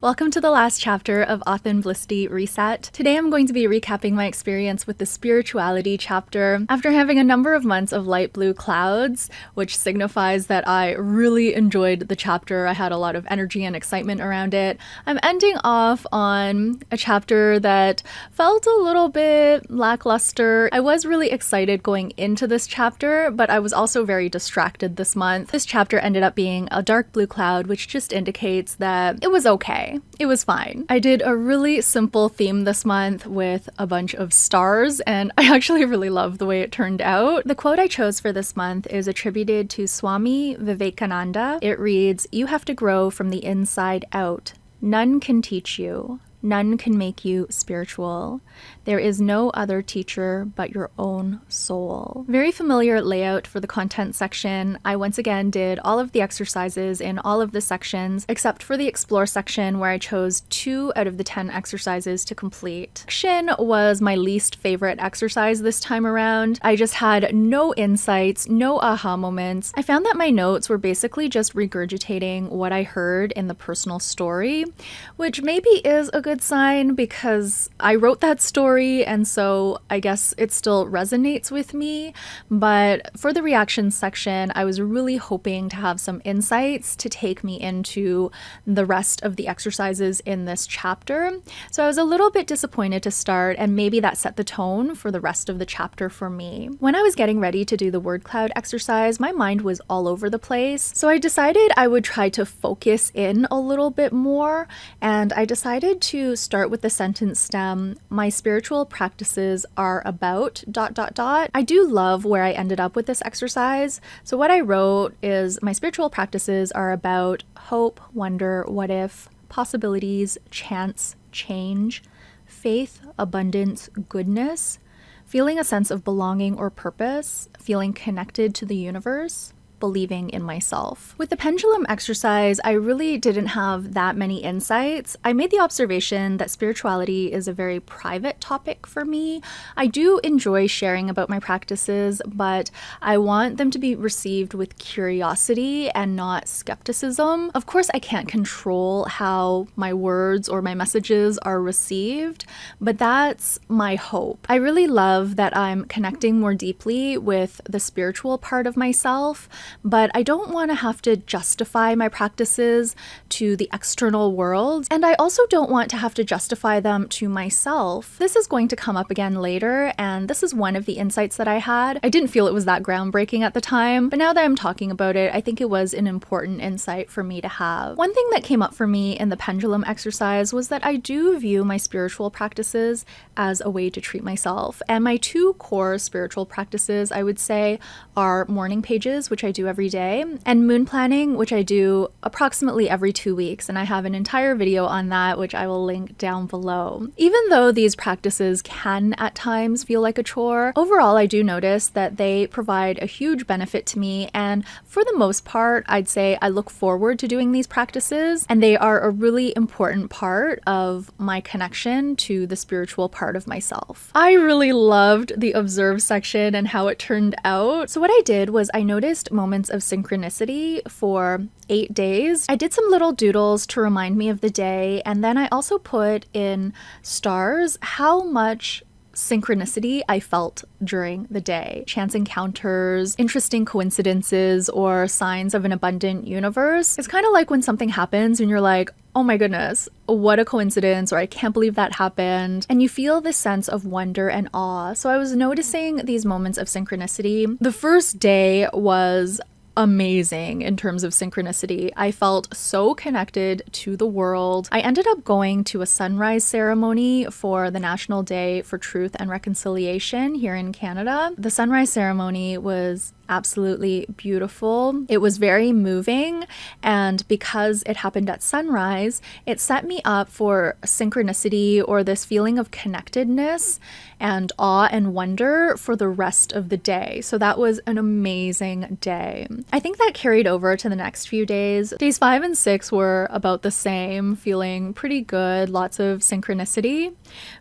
Welcome to the last chapter of Authenblissity Reset. Today I'm going to be recapping my experience with the spirituality chapter. After having a number of months of light blue clouds, which signifies that I really enjoyed the chapter, I had a lot of energy and excitement around it, I'm ending off on a chapter that felt a little bit lackluster. I was really excited going into this chapter, but I was also very distracted this month. This chapter ended up being a dark blue cloud, which just indicates that it was okay. It was fine. I did a really simple theme this month with a bunch of stars, and I actually really love the way it turned out. The quote I chose for this month is attributed to Swami Vivekananda. It reads, "You have to grow from the inside out. None can teach you. None can make you spiritual. There is no other teacher but your own soul." Very familiar layout for the content section. I once again did all of the exercises in all of the sections, except for the explore section where I chose 2 out of the 10 exercises to complete. Section was my least favorite exercise this time around. I just had no insights, no aha moments. I found that my notes were basically just regurgitating what I heard in the personal story, which maybe is a good sign because I wrote that story, and so I guess it still resonates with me. But for the reactions section, I was really hoping to have some insights to take me into the rest of the exercises in this chapter. So I was a little bit disappointed to start, and maybe that set the tone for the rest of the chapter for me. When I was getting ready to do the word cloud exercise, my mind was all over the place. So I decided I would try to focus in a little bit more, and I decided to start with the sentence stem, "My spiritual practices are about ... I do love where I ended up with this exercise. So what I wrote is, my spiritual practices are about hope, wonder, what if, possibilities, chance, change, faith, abundance, goodness, feeling a sense of belonging or purpose, feeling connected to the universe, believing in myself." With the pendulum exercise, I really didn't have that many insights. I made the observation that spirituality is a very private topic for me. I do enjoy sharing about my practices, but I want them to be received with curiosity and not skepticism. Of course, I can't control how my words or my messages are received, but that's my hope. I really love that I'm connecting more deeply with the spiritual part of myself, but I don't want to have to justify my practices to the external world, and I also don't want to have to justify them to myself. This is going to come up again later, and this is one of the insights that I had. I didn't feel it was that groundbreaking at the time, but now that I'm talking about it, I think it was an important insight for me to have. One thing that came up for me in the pendulum exercise was that I do view my spiritual practices as a way to treat myself, and my 2 core spiritual practices, I would say, are morning pages, which I do every day, and moon planning, which I do approximately every 2 weeks, and I have an entire video on that, which I will link down below. Even though these practices can at times feel like a chore, overall I do notice that they provide a huge benefit to me, and for the most part, I'd say I look forward to doing these practices, and they are a really important part of my connection to the spiritual part of myself. I really loved the observe section and how it turned out. So what I did was I noticed moments of synchronicity for 8 days. I did some little doodles to remind me of the day, and then I also put in stars how much synchronicity I felt during the day. Chance encounters, interesting coincidences, or signs of an abundant universe. It's kind of like when something happens and you're like, oh my goodness, what a coincidence, or I can't believe that happened. And you feel this sense of wonder and awe. So I was noticing these moments of synchronicity. The first day was amazing in terms of synchronicity. I felt so connected to the world. I ended up going to a sunrise ceremony for the National Day for Truth and Reconciliation here in Canada. The sunrise ceremony was absolutely beautiful. It was very moving, and because it happened at sunrise, it set me up for synchronicity, or this feeling of connectedness and awe and wonder for the rest of the day. So that was an amazing day. I think that carried over to the next few days. Days 5 and 6 were about the same, feeling pretty good, lots of synchronicity.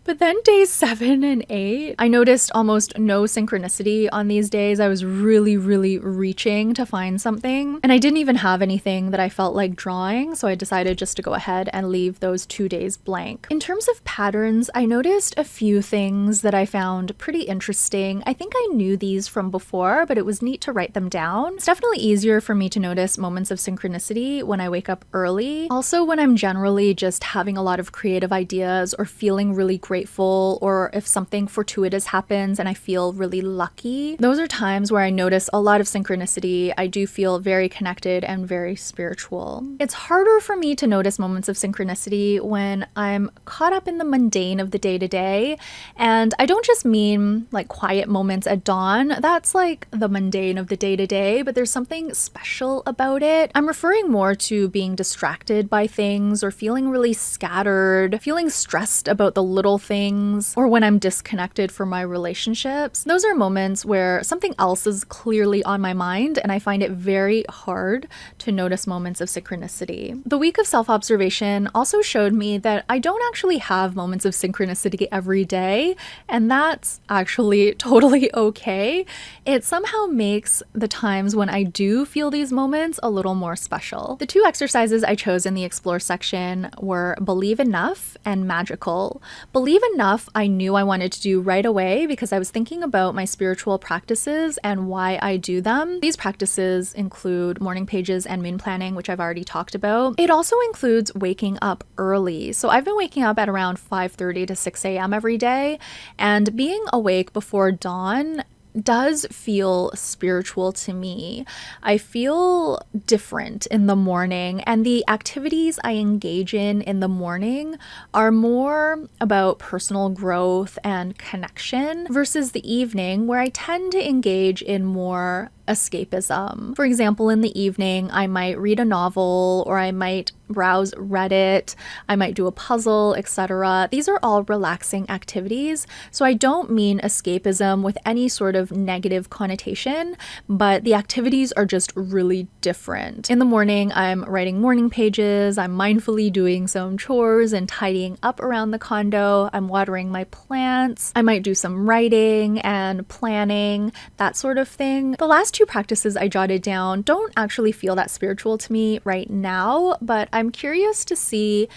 But then days 7 and 8, I noticed almost no synchronicity on these days. I was really really reaching to find something. And I didn't even have anything that I felt like drawing, so I decided just to go ahead and leave those 2 days blank. In terms of patterns, I noticed a few things that I found pretty interesting. I think I knew these from before, but it was neat to write them down. It's definitely easier for me to notice moments of synchronicity when I wake up early. Also, when I'm generally just having a lot of creative ideas or feeling really grateful, or if something fortuitous happens and I feel really lucky. Those are times where I notice a lot of synchronicity. I do feel very connected and very spiritual. It's harder for me to notice moments of synchronicity when I'm caught up in the mundane of the day-to-day. And I don't just mean like quiet moments at dawn. That's like the mundane of the day-to-day, but there's something special about it. I'm referring more to being distracted by things or feeling really scattered, feeling stressed about the little things, or when I'm disconnected from my relationships. Those are moments where something else is clearly on my mind, and I find it very hard to notice moments of synchronicity. The week of self-observation also showed me that I don't actually have moments of synchronicity every day, and that's actually totally okay. It somehow makes the times when I do feel these moments a little more special. The 2 exercises I chose in the Explore section were Believe Enough and Magical. Believe Enough I knew I wanted to do right away because I was thinking about my spiritual practices and why I do them. These practices include morning pages and moon planning, which I've already talked about. It also includes waking up early. So I've been waking up at around 5:30 to 6 a.m. every day, and being awake before dawn does feel spiritual to me. I feel different in the morning, and the activities I engage in the morning are more about personal growth and connection versus the evening, where I tend to engage in more escapism. For example, in the evening, I might read a novel, or I might browse Reddit, I might do a puzzle, etc. These are all relaxing activities, so I don't mean escapism with any sort of negative connotation, but the activities are just really different. In the morning, I'm writing morning pages, I'm mindfully doing some chores and tidying up around the condo, I'm watering my plants, I might do some writing and planning, that sort of thing. The last 2 practices I jotted down don't actually feel that spiritual to me right now, but I'm curious to see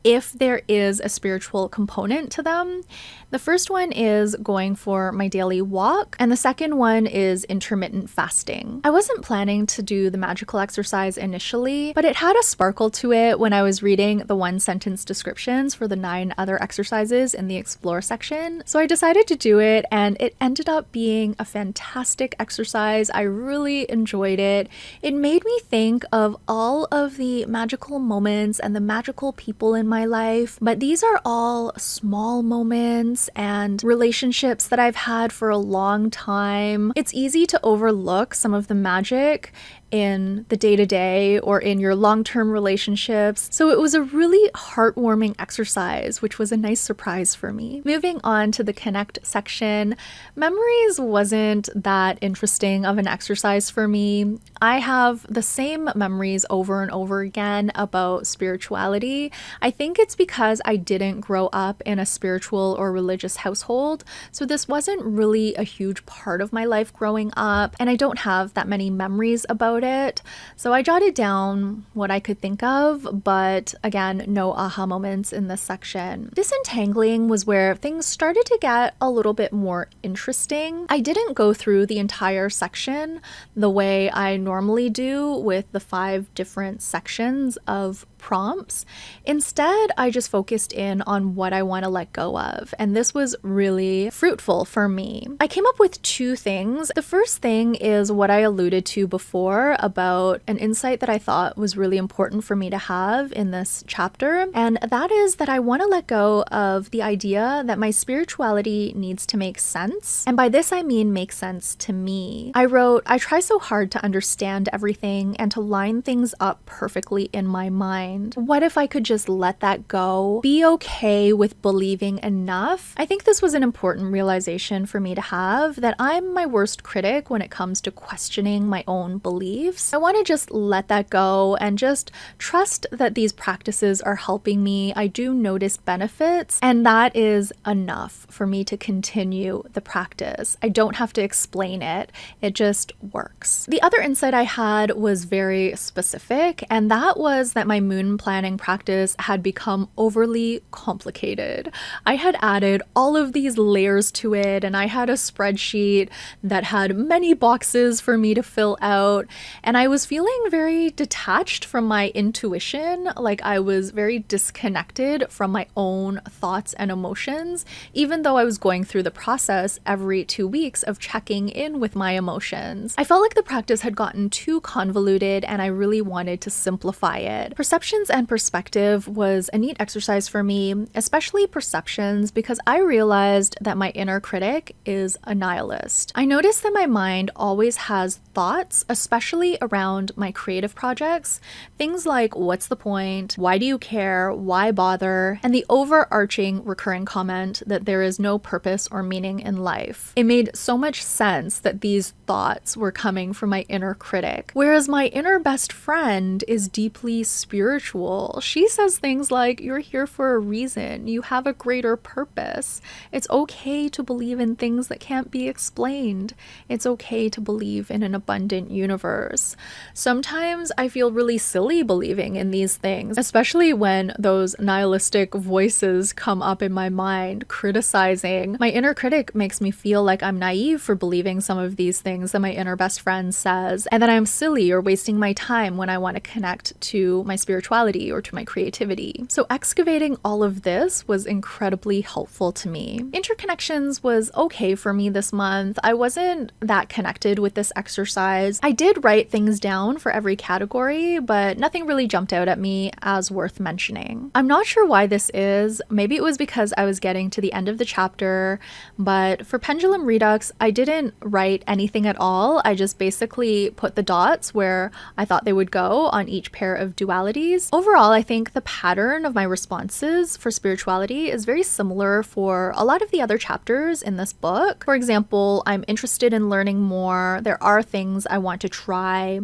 if there is a spiritual component to them. The first one is going for my daily walk, and the second one is intermittent fasting. I wasn't planning to do the magical exercise initially, but it had a sparkle to it when I was reading the 1-sentence descriptions for the 9 other exercises in the Explore section. So I decided to do it, and it ended up being a fantastic exercise. I really enjoyed it. It made me think of all of the magical moments and the magical people in my life, but these are all small moments and relationships that I've had for a long time. It's easy to overlook some of the magic in the day-to-day or in your long-term relationships. So it was a really heartwarming exercise, which was a nice surprise for me. Moving on to the Connect section, memories wasn't that interesting of an exercise for me. I have the same memories over and over again about spirituality. I think it's because I didn't grow up in a spiritual or religious household, so this wasn't really a huge part of my life growing up, and I don't have that many memories about it. So I jotted down what I could think of, but again, no aha moments in this section. Disentangling was where things started to get a little bit more interesting. I didn't go through the entire section the way I normally do with the 5 different sections of prompts. Instead, I just focused in on what I want to let go of, and this was really fruitful for me. I came up with 2 things. The first thing is what I alluded to before about an insight that I thought was really important for me to have in this chapter, and that is that I want to let go of the idea that my spirituality needs to make sense, and by this I mean make sense to me. I wrote, I try so hard to understand everything and to line things up perfectly in my mind. mind? What if I could just let that go? Be okay with believing enough? I think this was an important realization for me to have, that I'm my worst critic when it comes to questioning my own beliefs. I want to just let that go and just trust that these practices are helping me. I do notice benefits, and that is enough for me to continue the practice. I don't have to explain it. It just works. The other insight I had was very specific, and that was that my moon planning practice had become overly complicated. I had added all of these layers to it, and I had a spreadsheet that had many boxes for me to fill out, and I was feeling very detached from my intuition, like I was very disconnected from my own thoughts and emotions, even though I was going through the process every 2 weeks of checking in with my emotions. I felt like the practice had gotten too convoluted, and I really wanted to simplify it. Perceptions and perspective was a neat exercise for me, especially perceptions, because I realized that my inner critic is a nihilist. I noticed that my mind always has thoughts, especially around my creative projects. Things like, what's the point? Why do you care? Why bother? And the overarching recurring comment that there is no purpose or meaning in life. It made so much sense that these thoughts were coming from my inner critic. Whereas my inner best friend is deeply spiritual. She says things like, you're here for a reason. You have a greater purpose. It's okay to believe in things that can't be explained. It's okay to believe in an abundant universe. Sometimes I feel really silly believing in these things, especially when those nihilistic voices come up in my mind criticizing. My inner critic makes me feel like I'm naive for believing some of these things that my inner best friend says, and that I'm silly or wasting my time when I want to connect to my spirituality or to my creativity. So excavating all of this was incredibly helpful to me. Interconnections was okay for me this month. I wasn't that connected with this exercise. I did write things down for every category, but nothing really jumped out at me as worth mentioning. I'm not sure why this is. Maybe it was because I was getting to the end of the chapter, but for Pendulum Redux, I didn't write anything at all. I just basically put the dots where I thought they would go on each pair of dualities. Overall, I think the pattern of my responses for spirituality is very similar for a lot of the other chapters in this book. For example, I'm interested in learning more. There are things I want to try.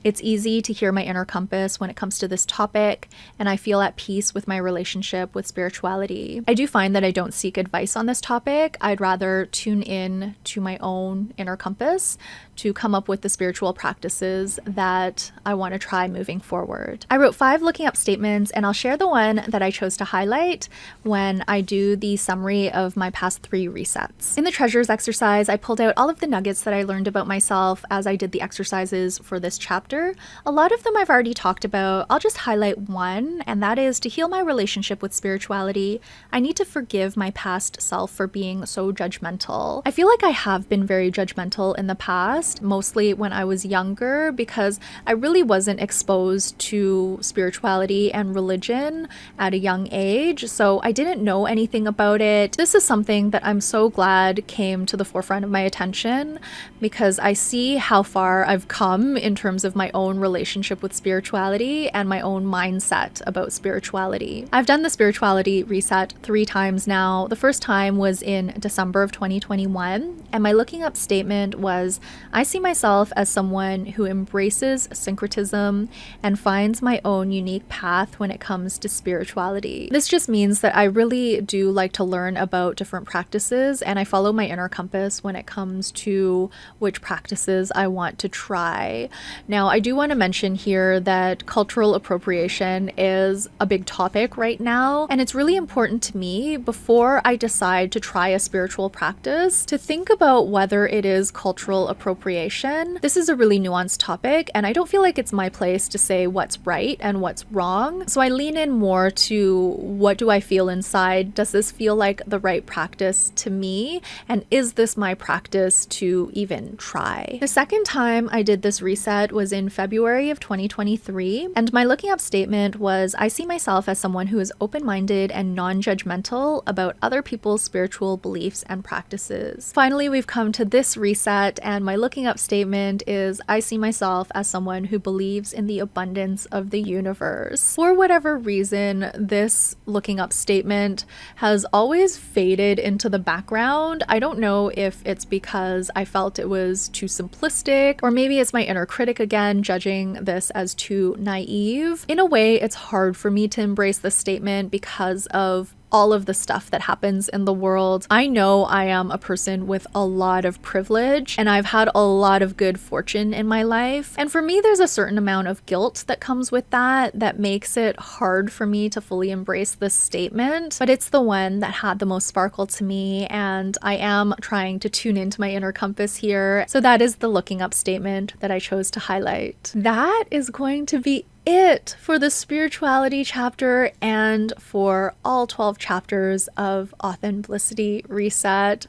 It's easy to hear my inner compass when it comes to this topic, and I feel at peace with my relationship with spirituality. I do find that I don't seek advice on this topic. I'd rather tune in to my own inner compass to come up with the spiritual practices that I want to try moving forward. I wrote 5 looking up statements, and I'll share the one that I chose to highlight when I do the summary of my past 3 resets. In the treasures exercise, I pulled out all of the nuggets that I learned about myself as I did the exercises for this chapter. A lot of them I've already talked about. I'll just highlight one, and that is to heal my relationship with spirituality. I need to forgive my past self for being so judgmental. I feel like I have been very judgmental in the past, mostly when I was younger, because I really wasn't exposed to spirituality and religion at a young age, so I didn't know anything about it. This is something that I'm so glad came to the forefront of my attention, because I see how far I've come in terms of my own relationship with spirituality and my own mindset about spirituality. I've done the spirituality reset 3 times now. The first time was in December of 2021, and my looking up statement was, I see myself as someone who embraces syncretism and finds my own unique path when it comes to spirituality. This just means that I really do like to learn about different practices, and I follow my inner compass when it comes to which practices I want to try. Now, I do want to mention here that cultural appropriation is a big topic right now, and it's really important to me before I decide to try a spiritual practice to think about whether it is cultural appropriation. This is a really nuanced topic, and I don't feel like it's my place to say what's right and what's wrong. So I lean in more to what do I feel inside? Does this feel like the right practice to me? And is this my practice to even try? The second time I did this reset was in February of 2023, and my looking up statement was, I see myself as someone who is open-minded and non-judgmental about other people's spiritual beliefs and practices. Finally, we've come to this reset, and my looking up statement is, I see myself as someone who believes in the abundance of the universe. For whatever reason, this looking up statement has always faded into the background. I don't know if it's because I felt it was too simplistic, or maybe it's my inner critic again judging this as too naive. In a way, it's hard for me to embrace this statement because of all of the stuff that happens in the world. I know I am a person with a lot of privilege, and I've had a lot of good fortune in my life. And for me, there's a certain amount of guilt that comes with that makes it hard for me to fully embrace this statement. But it's the one that had the most sparkle to me, and I am trying to tune into my inner compass here. So that is the looking up statement that I chose to highlight. That is going to be it for the spirituality chapter and for all 12 chapters of Authenblissity Reset.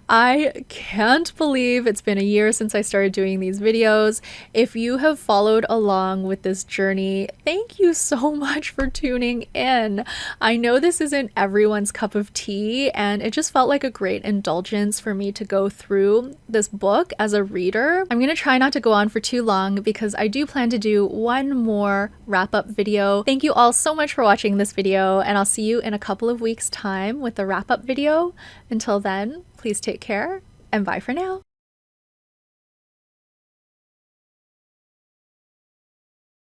I can't believe it's been a year since I started doing these videos. If you have followed along with this journey, thank you so much for tuning in. I know this isn't everyone's cup of tea, and it just felt like a great indulgence for me to go through this book as a reader. I'm gonna try not to go on for too long because I do plan to do one more wrap-up video. Thank you all so much for watching this video, and I'll see you in a couple of weeks' time with the wrap-up video. Until then, please take care, and bye for now.